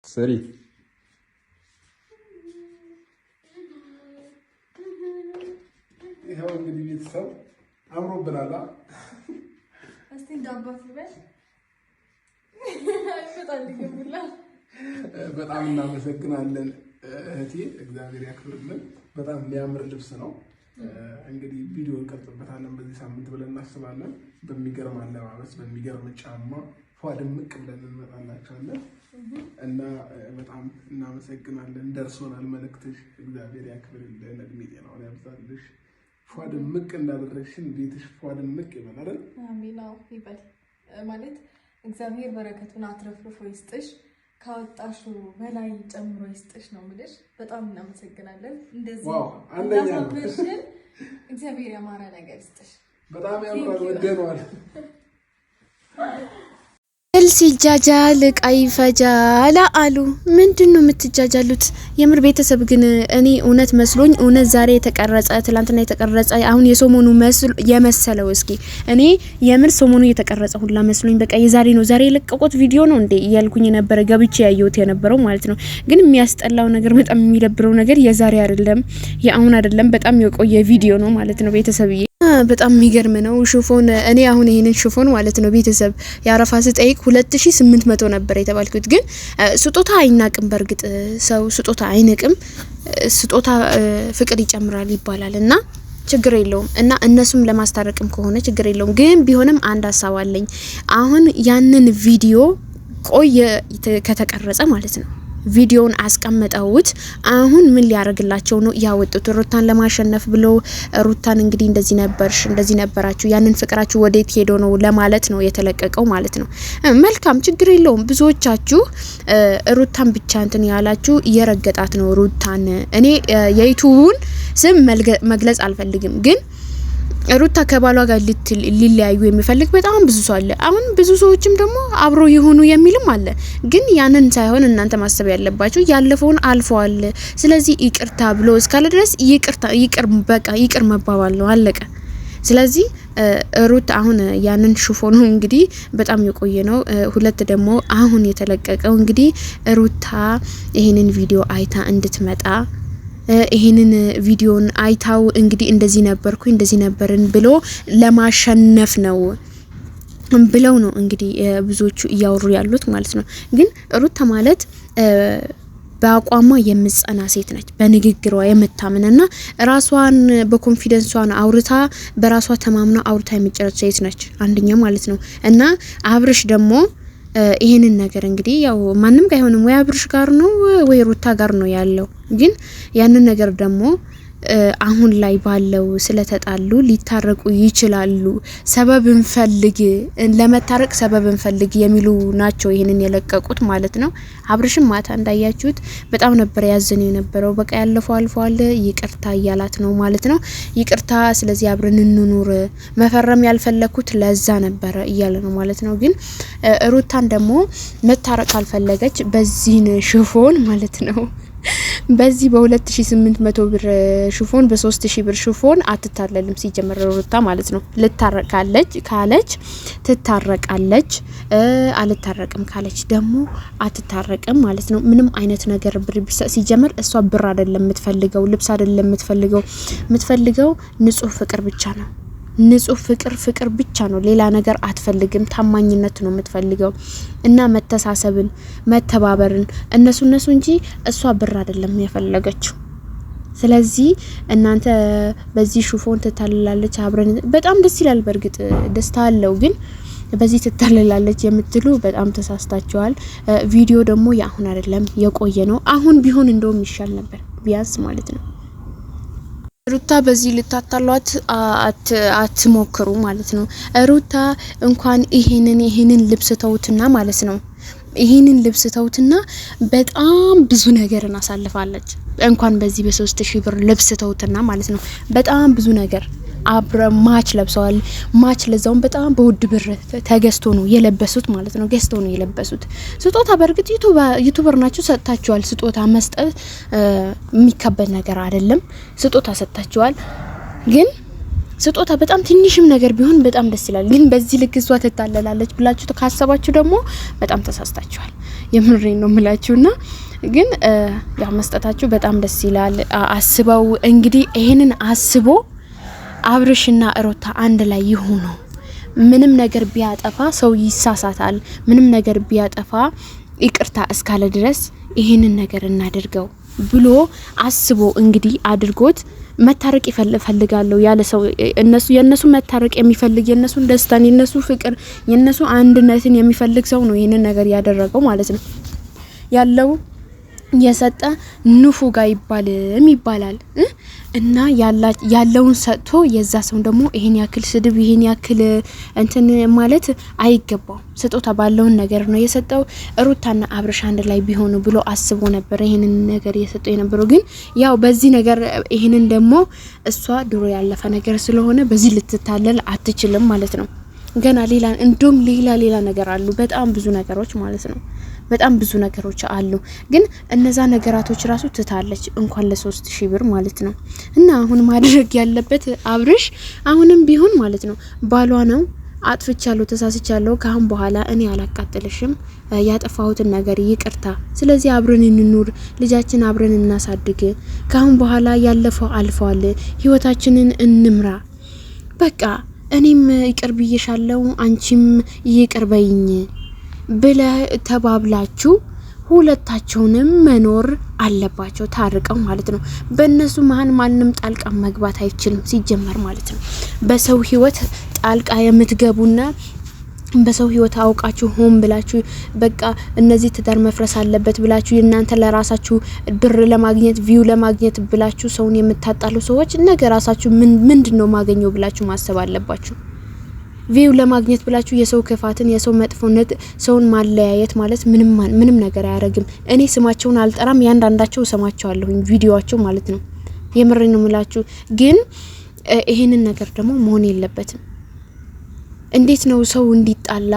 سري ይሄው እንግዲህ ቤተሰብ አምሮብናል። እስቲ ዳባስ ይበል አይፈጣልኝምላ። በጣም እናመሰግናለን እህቴ፣ እግዚአብሔር ያክብርልን። በጣም የሚያምር ልብስ ነው። እንግዲህ ቪዲዮ እንቀርጽበታለን በዚህ ሳምንት ብለን እናስባለን። በሚገርም አለባበስ በሚገርም ጫማ ፏ ድምቅ ብለን እንመጣላችኋለን እና በጣም እናመሰግናለን። ደርሶናል መልእክትሽ። እግዚአብሔር ያክብርልን፣ እድሜ ጤናውን ያብዛልሽ። ፏ ድምቅ እንዳደረግሽን ቤትሽ ፏ ድምቅ ይበል አይደል? አሜን። ይበል ማለት እግዚአብሔር በረከቱን አትረፍርፎ ይስጥሽ፣ ካወጣሹ በላይ ጨምሮ ይስጥሽ ነው የምልሽ። በጣም እናመሰግናለን። እንደዚህ እንዳሳበሽን እግዚአብሔር ያማረ ነገር ይስጥሽ። በጣም ያምራል፣ ወደነዋል። ሲጃጃል ቃይ ፈጃላ አሉ። ምንድነው የምትጃጃሉት? የምር ቤተሰብ ግን እኔ እውነት መስሎኝ እውነት ዛሬ የተቀረጸ ትላንትና የተቀረጸ አሁን የሰሞኑ የመሰለው እስኪ እኔ የምር ሰሞኑ የተቀረጸ ሁላ መስሎኝ በቃ የዛሬ ነው ዛሬ የለቀቁት ቪዲዮ ነው እንዴ እያልኩኝ የነበረ ገብቼ ያየሁት የነበረው ማለት ነው። ግን የሚያስጠላው ነገር በጣም የሚደብረው ነገር የዛሬ አይደለም የአሁን አይደለም በጣም የቆየ ቪዲዮ ነው ማለት ነው ቤተሰብዬ። በጣም የሚገርም ነው ሽፎን። እኔ አሁን ይሄንን ሽፎን ማለት ነው ቤተሰብ ያረፋ ስጠይቅ 2800 ነበር የተባልኩት። ግን ስጦታ አይናቅም፣ በርግጥ ሰው ስጦታ አይንቅም። ስጦታ ፍቅር ይጨምራል ይባላል እና ችግር የለውም እና እነሱም ለማስታረቅም ከሆነ ችግር የለውም። ግን ቢሆንም አንድ ሀሳብ አለኝ። አሁን ያንን ቪዲዮ ቆየ ከተቀረጸ ማለት ነው ቪዲዮን አስቀምጠውት አሁን ምን ሊያረግላቸው ነው ያወጡት? ሩታን ለማሸነፍ ብሎ ሩታን እንግዲህ እንደዚህ ነበርሽ እንደዚህ ነበራችሁ ያንን ፍቅራችሁ ወዴት ሄዶ ነው ለማለት ነው የተለቀቀው ማለት ነው። መልካም ችግር የለውም። ብዙዎቻችሁ ሩታን ብቻ እንትን ያላችሁ እየረገጣት ነው ሩታን። እኔ የዩቲዩብን ስም መግለጽ አልፈልግም ግን ሩታ ከባሏ ጋር ሊለያዩ የሚፈልግ በጣም ብዙ ሰው አለ። አሁን ብዙ ሰዎችም ደግሞ አብሮ ይሆኑ የሚልም አለ። ግን ያንን ሳይሆን እናንተ ማሰብ ያለባችሁ ያለፈውን አልፈዋል። ስለዚህ ይቅርታ ብሎ እስካለ ድረስ ይቅር መባባል ነው አለቀ። ስለዚህ ሩታ አሁን ያንን ሽፎኑ እንግዲህ በጣም የቆየ ነው። ሁለት ደግሞ አሁን የተለቀቀው እንግዲህ ሩታ ይሄንን ቪዲዮ አይታ እንድትመጣ ይሄንን ቪዲዮን አይታው እንግዲህ እንደዚህ ነበርኩኝ እንደዚህ ነበርን ብሎ ለማሸነፍ ነው ብለው ነው እንግዲህ ብዙዎቹ እያወሩ ያሉት ማለት ነው። ግን ሩታ ማለት በአቋሟ የምትጸና ሴት ነች፣ በንግግሯ የምታምንና ራሷን በኮንፊደንሷን አውርታ በራሷ ተማምና አውርታ የምትጨርስ ሴት ነች አንደኛ ማለት ነው። እና አብርሽ ደግሞ ይሄንን ነገር እንግዲህ ያው ማንም ጋር አይሆንም ወይ አብርሽ ጋር ነው ወይ ሩታ ጋር ነው ያለው። ግን ያንን ነገር ደግሞ አሁን ላይ ባለው ስለተጣሉ ሊታረቁ ይችላሉ። ሰበብ እንፈልግ ለመታረቅ ሰበብ እንፈልግ የሚሉ ናቸው ይሄንን የለቀቁት ማለት ነው። አብርሽም ማታ እንዳያችሁት በጣም ነበር ያዘነ የነበረው። በቃ ያለፈው አልፏል ይቅርታ እያላት ነው ማለት ነው። ይቅርታ ስለዚህ አብረን እንኑር መፈረም ያልፈለኩት ለዛ ነበር እያለ ነው ማለት ነው። ግን ሩታን ደግሞ መታረቅ ካልፈለገች በዚህን ሽፎን ማለት ነው በዚህ በ2800 ብር ሽፎን በ3000 ብር ሽፎን አትታለልም ሲጀመር ሩታ ማለት ነው። ልታረቃለች ካለች ትታረቃለች፣ አልታረቅም ካለች ደግሞ አትታረቅም ማለት ነው። ምንም አይነት ነገር ብር ሲጀመር እሷ ብር አይደለም የምትፈልገው፣ ልብስ አይደለም የምትፈልገው ንጹህ ፍቅር ብቻ ነው። ንጹህ ፍቅር ብቻ ነው። ሌላ ነገር አትፈልግም። ታማኝነት ነው የምትፈልገው እና መተሳሰብን መተባበርን እነሱ እንጂ እሷ ብር አይደለም የፈለገችው። ስለዚህ እናንተ በዚህ ሽፎን ትታለላለች አብረን በጣም ደስ ይላል። በርግጥ ደስታ አለው። ግን በዚህ ትታለላለች የምትሉ በጣም ተሳስታችኋል። ቪዲዮ ደግሞ ያሁን አይደለም የቆየ ነው። አሁን ቢሆን እንደውም ይሻል ነበር ቢያንስ ማለት ነው። ሩታ በዚህ ልታታሏት አትሞክሩ ማለት ነው። ሩታ እንኳን ይሄንን ልብስ ተውትና ማለት ነው ይሄንን ልብስ ተውትና በጣም ብዙ ነገርን አሳልፋለች። እንኳን በዚህ በ3000 ብር ልብስ ተውትና ማለት ነው በጣም ብዙ ነገር አብረ ማች ለብሰዋል። ማች ለዛውን በጣም በውድ ብር ተገዝቶ ነው የለበሱት ማለት ነው። ገዝተው ነው የለበሱት። ስጦታ በርግጥ ዩቲዩበር ናቸው ሰጣቸዋል። ስጦታ መስጠት የሚከበድ ነገር አይደለም። ስጦታ ሰጣቸዋል። ግን ስጦታ በጣም ትንሽም ነገር ቢሆን በጣም ደስ ይላል። ግን በዚህ ልክ እሷ ትታለላለች ብላችሁ ካሰባችሁ ደግሞ በጣም ተሳስታችኋል። የምሬን ነው የምላችሁና ግን ያው መስጠታችሁ በጣም ደስ ይላል። አስበው እንግዲህ ይሄንን አስቦ አብርሽና ሩታ አንድ ላይ ይሆኑ። ምንም ነገር ቢያጠፋ ሰው ይሳሳታል። ምንም ነገር ቢያጠፋ ይቅርታ እስካለ ድረስ ይሄንን ነገር እናድርገው ብሎ አስቦ እንግዲህ አድርጎት መታረቅ ይፈልጋለሁ ያለ ሰው የነሱ መታረቅ የሚፈልግ የነሱን ደስታን የነሱ ፍቅር የነሱ አንድነትን የሚፈልግ ሰው ነው ይሄንን ነገር ያደረገው ማለት ነው። ያለው የሰጠ ንፉጋ ይባላል እና ያለውን ሰጥቶ የዛ ሰው ደግሞ ይሄን ያክል ስድብ ይሄን ያክል እንትን ማለት አይገባው። ስጦታ ባለውን ነገር ነው የሰጠው። ሩታና አብርሽ አንድ ላይ ቢሆኑ ብሎ አስቦ ነበር ይሄንን ነገር የሰጠው የነበረው። ግን ያው በዚህ ነገር ይሄንን ደግሞ እሷ ድሮ ያለፈ ነገር ስለሆነ በዚህ ልትታለል አትችልም ማለት ነው። ገና ሌላ ነገር አሉ። በጣም ብዙ ነገሮች ማለት ነው። በጣም ብዙ ነገሮች አሉ። ግን እነዛ ነገራቶች ራሱ ትታለች እንኳን ለ3000 ብር ማለት ነው። እና አሁን ማድረግ ያለበት አብርሽ አሁንም ቢሆን ማለት ነው ባሏ ነው አጥፍቻለሁ፣ ተሳስቻለሁ፣ ካሁን በኋላ እኔ አላቃጥልሽም፣ ያጠፋሁትን ነገር ይቅርታ፣ ስለዚህ አብረን እንኑር፣ ልጃችን አብረን እናሳድግ፣ ካሁን በኋላ ያለፈው አልፏል፣ ህይወታችንን እንምራ፣ በቃ እኔም ይቅር ብዬሻለሁ፣ አንቺም ይቅር በይኝ ብለ ተባብላችሁ ሁለታቸውንም መኖር አለባቸው ታርቀው ማለት ነው። በእነሱ መሀል ማንንም ጣልቃ መግባት አይችልም ሲጀመር ማለት ነው። በሰው ህይወት ጣልቃ የምትገቡና በሰው ህይወት አውቃችሁ ሆም ብላችሁ በቃ እነዚህ ትዳር መፍረስ አለበት ብላችሁ እናንተ ለራሳችሁ ብር ለማግኘት ቪው ለማግኘት ብላችሁ ሰውን የምታጣሉ ሰዎች ነገ ራሳችሁ ምንድነው ማገኘው ብላችሁ ማሰብ አለባችሁ። ቪው ለማግኘት ብላችሁ የሰው ክፋትን የሰው መጥፎነት ሰውን ማለያየት ማለት ምንም ነገር አያረግም። እኔ ስማቸውን አልጠራም፣ ያንዳንዳቸው ሰማቸዋለሁ ቪዲዮአቸው ማለት ነው። የምሬን ነው የምላችሁ። ግን ይሄንን ነገር ደግሞ መሆን የለበትም። እንዴት ነው ሰው እንዲጣላ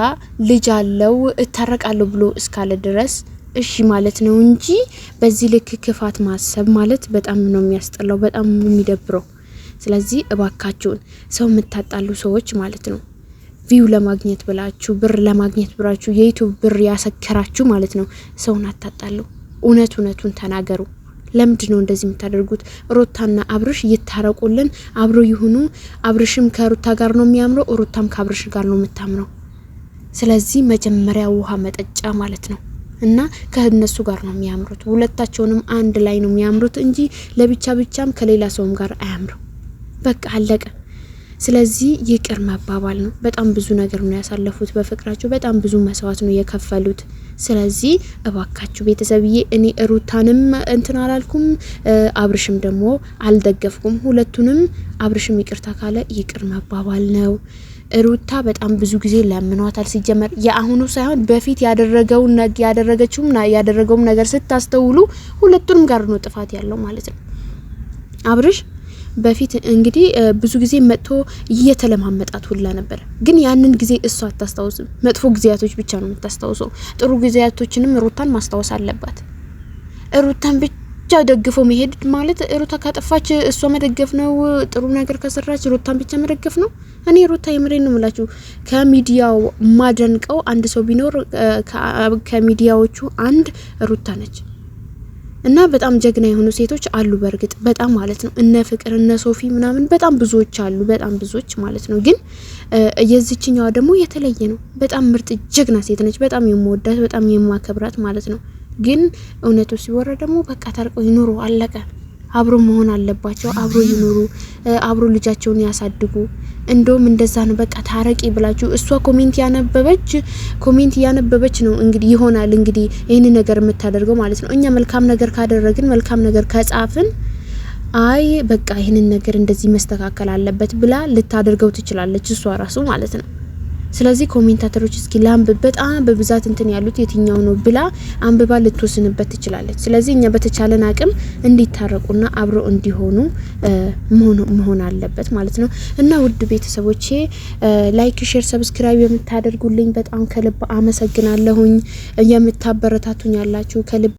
ልጅ አለው እታረቃለሁ ብሎ እስካለ ድረስ እሺ ማለት ነው እንጂ በዚህ ልክ ክፋት ማሰብ ማለት በጣም ነው የሚያስጠላው፣ በጣም የሚደብረው። ስለዚህ እባካችሁን ሰው የምታጣሉ ሰዎች ማለት ነው ቪው ለማግኘት ብላችሁ ብር ለማግኘት ብላችሁ የዩቲዩብ ብር ያሰከራችሁ ማለት ነው ሰውን አታጣሉ። እውነቱን ተናገሩ። ለምንድን ነው እንደዚህ የምታደርጉት? ሩታና አብርሽ ይታረቁልን፣ አብሮ ይሁኑ። አብርሽም ከሩታ ጋር ነው የሚያምረው፣ ሩታም ከአብርሽ ጋር ነው የምታምረው። ስለዚህ መጀመሪያ ውሃ መጠጫ ማለት ነው እና ከነሱ ጋር ነው የሚያምሩት። ሁለታቸውንም አንድ ላይ ነው የሚያምሩት እንጂ ለብቻም ከሌላ ሰውም ጋር አያምሩ። በቃ አለቀ። ስለዚህ ይቅር መባባል ነው። በጣም ብዙ ነገር ነው ያሳለፉት በፍቅራቸው፣ በጣም ብዙ መስዋዕት ነው የከፈሉት። ስለዚህ እባካችሁ ቤተሰብዬ እኔ ሩታንም እንትን አላልኩም፣ አብርሽም ደግሞ አልደገፍኩም። ሁለቱንም አብርሽም ይቅርታ ካለ ይቅር መባባል ነው። ሩታ በጣም ብዙ ጊዜ ለምኗታል። ሲጀመር የአሁኑ ሳይሆን በፊት ያደረገውም ነገር ስታስተውሉ ሁለቱንም ጋር ነው ጥፋት ያለው ማለት ነው። አብርሽ በፊት እንግዲህ ብዙ ጊዜ መጥቶ እየተለማመጣት ሁላ ነበር። ግን ያንን ጊዜ እሷ አታስታውስም። መጥፎ ጊዜያቶች ብቻ ነው የምታስታውሰው። ጥሩ ጊዜያቶችንም ሩታን ማስታወስ አለባት። ሩታን ብቻ ደግፎ መሄድ ማለት ሩታ ካጠፋች እሷ መደገፍ ነው። ጥሩ ነገር ከሰራች ሩታን ብቻ መደገፍ ነው። እኔ ሩታ የምሬን ነው የምላችሁ ከሚዲያው ማደንቀው አንድ ሰው ቢኖር ከሚዲያዎቹ አንድ ሩታ ነች። እና በጣም ጀግና የሆኑ ሴቶች አሉ በርግጥ በጣም ማለት ነው። እነ ፍቅር እነ ሶፊ ምናምን በጣም ብዙዎች አሉ፣ በጣም ብዙዎች ማለት ነው። ግን የዚህኛዋ ደግሞ የተለየ ነው። በጣም ምርጥ ጀግና ሴት ነች። በጣም የምወዳት በጣም የማከብራት ማለት ነው። ግን እውነቱ ሲወራ ደግሞ በቃ ታርቀው ይኖሩ አለቀ። አብሮ መሆን አለባቸው። አብሮ ይኖሩ፣ አብሮ ልጃቸውን ያሳድጉ። እንደውም እንደዛ ነው በቃ ታረቂ ብላችሁ እሷ ኮሜንት ያነበበች ነው እንግዲህ ይሆናል እንግዲህ ይሄን ነገር የምታደርገው ማለት ነው። እኛ መልካም ነገር ካደረግን መልካም ነገር ከጻፍን አይ በቃ ይሄን ነገር እንደዚህ መስተካከል አለበት ብላ ልታደርገው ትችላለች እሷ ራሱ ማለት ነው። ስለዚህ ኮሜንታተሮች እስኪ ላምብ በጣም በብዛት እንትን ያሉት የትኛው ነው ብላ አንብባ ልትወስንበት ትችላለች። ስለዚህ እኛ በተቻለን አቅም እንዲታረቁና አብሮ እንዲሆኑ መሆን አለበት ማለት ነው። እና ውድ ቤተሰቦቼ ላይክ፣ ሼር፣ ሰብስክራይብ የምታደርጉልኝ በጣም ከልብ አመሰግናለሁኝ። የምታበረታቱኝ ያላችሁ ከልብ